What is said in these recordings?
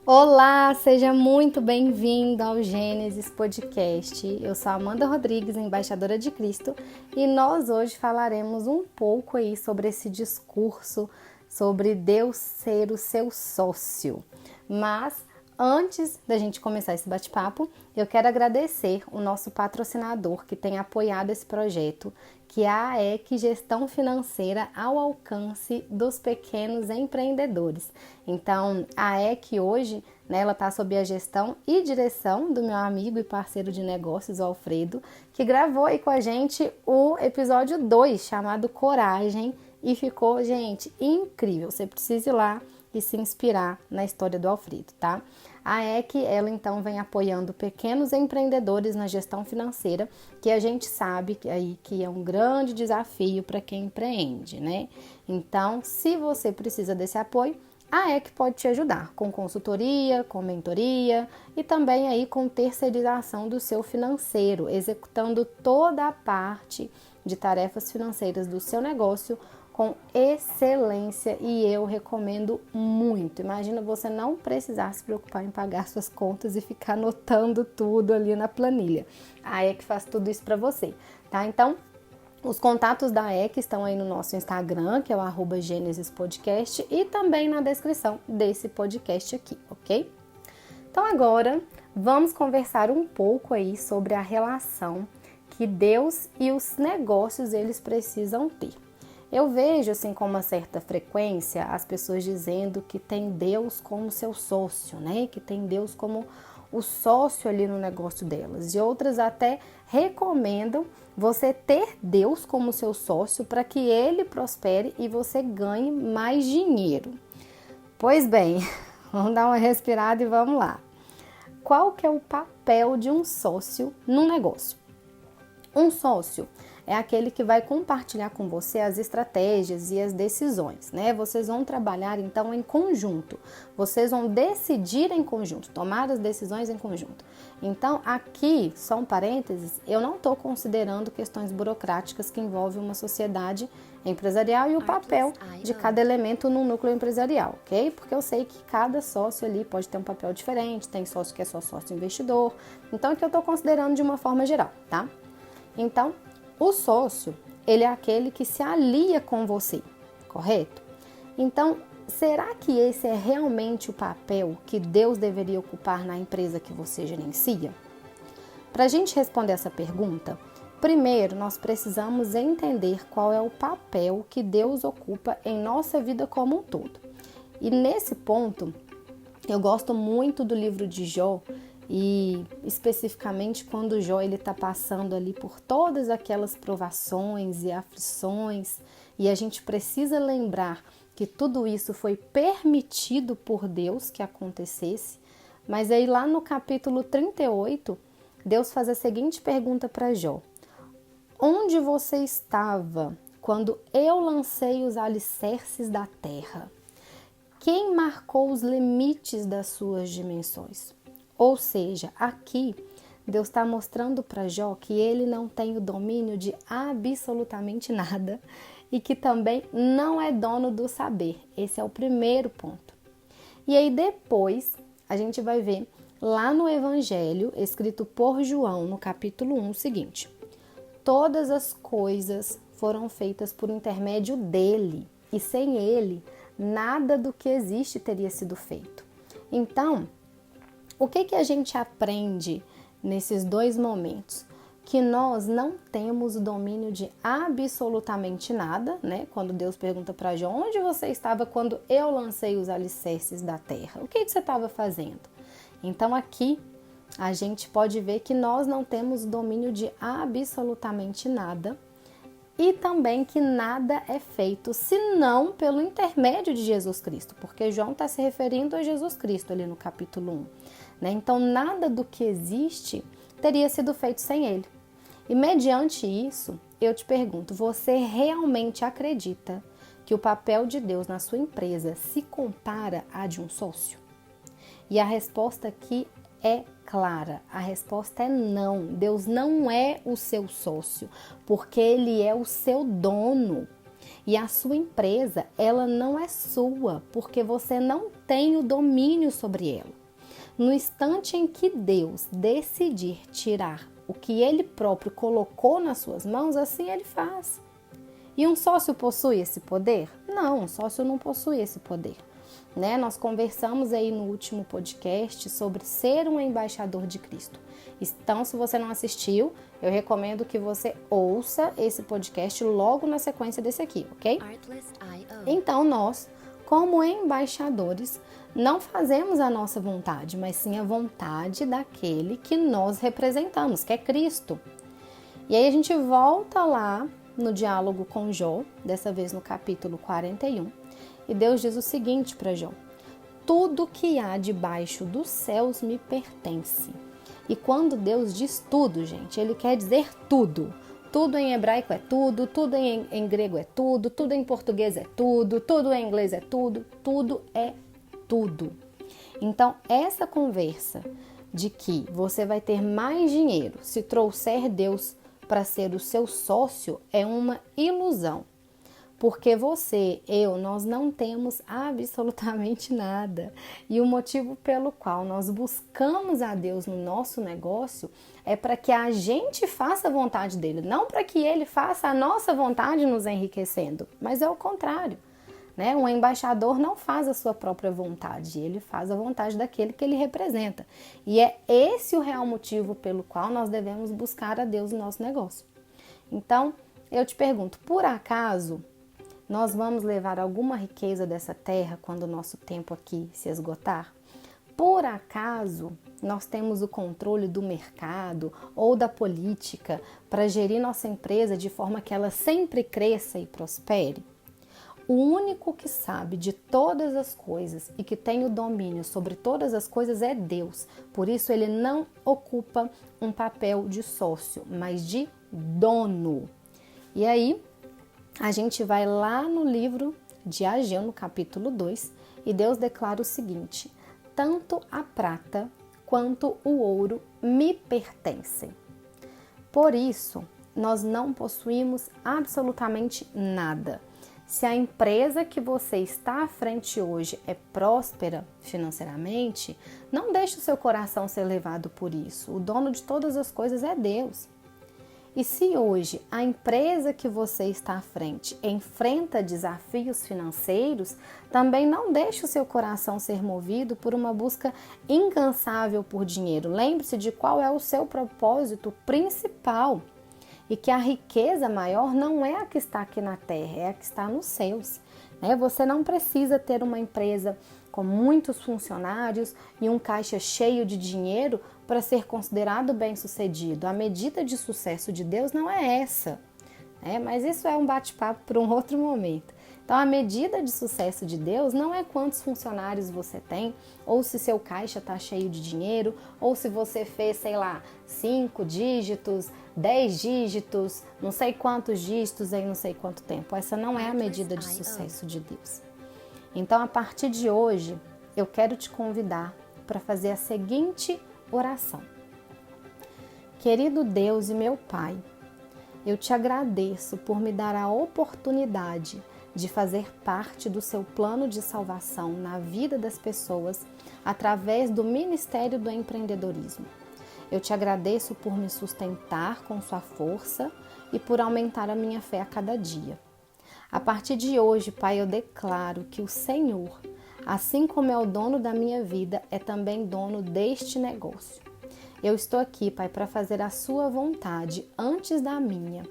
Olá, seja muito bem-vindo ao Gênesis Podcast. Eu sou Amanda Rodrigues, embaixadora de Cristo, e nós hoje falaremos um pouco aí sobre esse discurso sobre Deus ser o seu sócio. Mas antes da gente começar esse bate-papo, eu quero agradecer o nosso patrocinador que tem apoiado esse projeto, que é a AEC Gestão Financeira ao alcance dos pequenos empreendedores. Então, a AEC hoje, ela está sob a gestão e direção do meu amigo e parceiro de negócios, o Alfredo, que gravou aí com a gente o episódio 2, chamado Coragem, e ficou, gente, incrível. Você precisa ir lá e se inspirar na história do Alfredo, tá? A EC, ela então vem apoiando pequenos empreendedores na gestão financeira, que a gente sabe que é um grande desafio para quem empreende, né? Então, se você precisa desse apoio, a EC pode te ajudar com consultoria, com mentoria e também aí com terceirização do seu financeiro, executando toda a parte de tarefas financeiras do seu negócio com excelência, e eu recomendo muito. Imagina você não precisar se preocupar em pagar suas contas e ficar anotando tudo ali na planilha. A EC faz tudo isso para você, tá? Então, os contatos da EC estão aí no nosso Instagram, que é o @GênesisPodcast, e também na descrição desse podcast aqui, ok? Então agora vamos conversar um pouco aí sobre a relação que Deus e os negócios eles precisam ter. Eu vejo assim com uma certa frequência as pessoas dizendo que tem Deus como seu sócio, né? Que tem Deus como o sócio ali no negócio delas. E outras até recomendam você ter Deus como seu sócio para que ele prospere e você ganhe mais dinheiro. Pois bem, vamos dar uma respirada e vamos lá. Qual que é o papel de um sócio num negócio? Um sócio é aquele que vai compartilhar com você as estratégias e as decisões, né? Vocês vão trabalhar então em conjunto, vocês vão decidir em conjunto, tomar as decisões em conjunto. Então aqui, só um parênteses, eu não estou considerando questões burocráticas que envolvem uma sociedade empresarial e o papel de cada elemento no núcleo empresarial, ok? Porque eu sei que cada sócio ali pode ter um papel diferente, tem sócio que é só sócio investidor, então aqui eu estou considerando de uma forma geral, tá? Então, o sócio, ele é aquele que se alia com você, correto? Então, será que esse é realmente o papel que Deus deveria ocupar na empresa que você gerencia? Para a gente responder essa pergunta, primeiro nós precisamos entender qual é o papel que Deus ocupa em nossa vida como um todo. E nesse ponto, eu gosto muito do livro de Jó, e especificamente quando Jó está passando ali por todas aquelas provações e aflições, e a gente precisa lembrar que tudo isso foi permitido por Deus que acontecesse. Mas aí lá no capítulo 38, Deus faz a seguinte pergunta para Jó: onde você estava quando eu lancei os alicerces da terra? Quem marcou os limites das suas dimensões? Ou seja, aqui Deus está mostrando para Jó que ele não tem o domínio de absolutamente nada e que também não é dono do saber. Esse é o primeiro ponto. E aí depois a gente vai ver lá no Evangelho, escrito por João, no capítulo 1, o seguinte: todas as coisas foram feitas por intermédio dele, e sem ele, nada do que existe teria sido feito. Então, o que a gente aprende nesses dois momentos? Que nós não temos o domínio de absolutamente nada, né? Quando Deus pergunta para Jó: onde você estava quando eu lancei os alicerces da terra? O que você estava fazendo? Então aqui a gente pode ver que nós não temos o domínio de absolutamente nada, e também que nada é feito senão pelo intermédio de Jesus Cristo, porque João está se referindo a Jesus Cristo ali no capítulo 1. Né? Então, nada do que existe teria sido feito sem ele. E mediante isso, eu te pergunto: você realmente acredita que o papel de Deus na sua empresa se compara à de um sócio? E a resposta aqui é clara, a resposta é não. Deus não é o seu sócio, porque ele é o seu dono. E a sua empresa, ela não é sua, porque você não tem o domínio sobre ela. No instante em que Deus decidir tirar o que Ele próprio colocou nas suas mãos, assim Ele faz. E um sócio possui esse poder? Não, um sócio não possui esse poder. Nós conversamos aí no último podcast sobre ser um embaixador de Cristo. Então, se você não assistiu, eu recomendo que você ouça esse podcast logo na sequência desse aqui, ok? Então, nós, como embaixadores, não fazemos a nossa vontade, mas sim a vontade daquele que nós representamos, que é Cristo. E aí a gente volta lá no diálogo com Jó, dessa vez no capítulo 41, e Deus diz o seguinte para Jó: tudo que há debaixo dos céus me pertence. E quando Deus diz tudo, gente, Ele quer dizer tudo. Tudo em hebraico é tudo, tudo em grego é tudo, tudo em português é tudo, tudo em inglês é tudo, tudo é tudo. Então, essa conversa de que você vai ter mais dinheiro se trouxer Deus para ser o seu sócio é uma ilusão. Porque você, nós não temos absolutamente nada. E o motivo pelo qual nós buscamos a Deus no nosso negócio é para que a gente faça a vontade dele, não para que ele faça a nossa vontade nos enriquecendo, mas é o contrário. Um embaixador não faz a sua própria vontade, ele faz a vontade daquele que ele representa. E é esse o real motivo pelo qual nós devemos buscar a Deus no nosso negócio. Então, eu te pergunto, por acaso nós vamos levar alguma riqueza dessa terra quando o nosso tempo aqui se esgotar? Por acaso nós temos o controle do mercado ou da política para gerir nossa empresa de forma que ela sempre cresça e prospere? O único que sabe de todas as coisas e que tem o domínio sobre todas as coisas é Deus. Por isso ele não ocupa um papel de sócio, mas de dono. E aí, a gente vai lá no livro de Ageu, no capítulo 2, e Deus declara o seguinte: tanto a prata quanto o ouro me pertencem. Por isso, nós não possuímos absolutamente nada. Se a empresa que você está à frente hoje é próspera financeiramente, não deixe o seu coração ser levado por isso. O dono de todas as coisas é Deus. E se hoje a empresa que você está à frente enfrenta desafios financeiros, também não deixe o seu coração ser movido por uma busca incansável por dinheiro. Lembre-se de qual é o seu propósito principal e que a riqueza maior não é a que está aqui na terra, é a que está nos céus. Você não precisa ter uma empresa com muitos funcionários e um caixa cheio de dinheiro para ser considerado bem-sucedido. A medida de sucesso de Deus não é essa, mas isso é um bate-papo para um outro momento. Então, a medida de sucesso de Deus não é quantos funcionários você tem, ou se seu caixa está cheio de dinheiro, ou se você fez, 5 dígitos, 10 dígitos, não sei quantos dígitos em não sei quanto tempo. Essa não é a medida de sucesso de Deus. Então, a partir de hoje, eu quero te convidar para fazer a seguinte oração. Querido Deus e meu Pai, eu te agradeço por me dar a oportunidade de fazer parte do seu plano de salvação na vida das pessoas através do Ministério do Empreendedorismo. Eu te agradeço por me sustentar com sua força e por aumentar a minha fé a cada dia. A partir de hoje, Pai, eu declaro que o Senhor, assim como é o dono da minha vida, é também dono deste negócio. Eu estou aqui, Pai, para fazer a sua vontade antes da minha.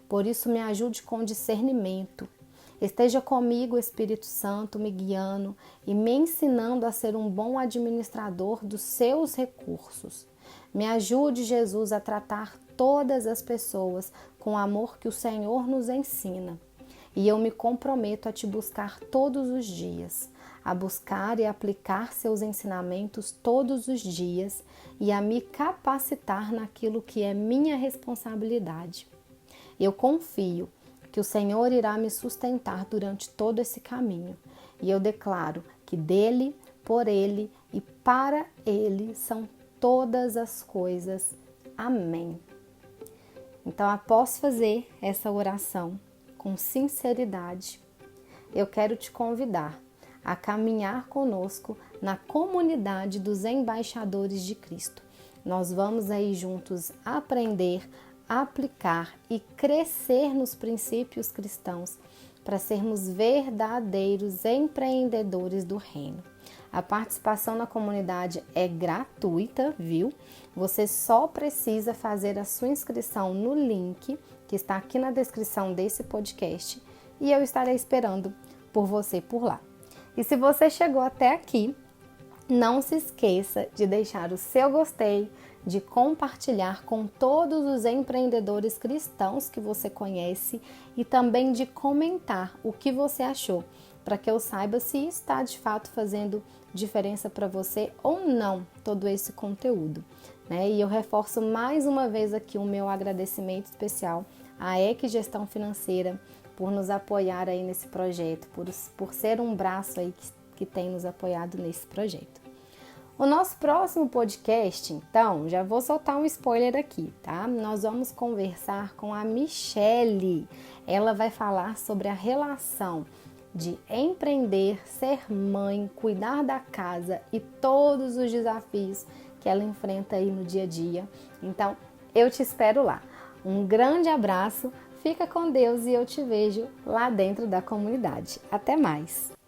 Por isso, me ajude com discernimento. Esteja comigo, Espírito Santo, me guiando e me ensinando a ser um bom administrador dos seus recursos. Me ajude, Jesus, a tratar todas as pessoas com o amor que o Senhor nos ensina. E eu me comprometo a te buscar todos os dias, a buscar e aplicar seus ensinamentos todos os dias e a me capacitar naquilo que é minha responsabilidade. Eu confio que o Senhor irá me sustentar durante todo esse caminho. E eu declaro que dele, por ele e para ele são todas as coisas. Amém. Então, após fazer essa oração com sinceridade, eu quero te convidar a caminhar conosco na comunidade dos embaixadores de Cristo. Nós vamos aí juntos aprender, aplicar e crescer nos princípios cristãos para sermos verdadeiros empreendedores do reino. A participação na comunidade é gratuita, viu? Você só precisa fazer a sua inscrição no link que está aqui na descrição desse podcast e eu estarei esperando por você por lá. E se você chegou até aqui, não se esqueça de deixar o seu gostei, de compartilhar com todos os empreendedores cristãos que você conhece e também de comentar o que você achou, para que eu saiba se está de fato fazendo diferença para você ou não todo esse conteúdo, né? E eu reforço mais uma vez aqui o meu agradecimento especial à EQ Gestão Financeira por nos apoiar aí nesse projeto, por ser um braço aí que tem nos apoiado nesse projeto. O nosso próximo podcast, então, já vou soltar um spoiler aqui, tá? Nós vamos conversar com a Michele. Ela vai falar sobre a relação de empreender, ser mãe, cuidar da casa e todos os desafios que ela enfrenta aí no dia a dia. Então, eu te espero lá. Um grande abraço, fica com Deus e eu te vejo lá dentro da comunidade. Até mais!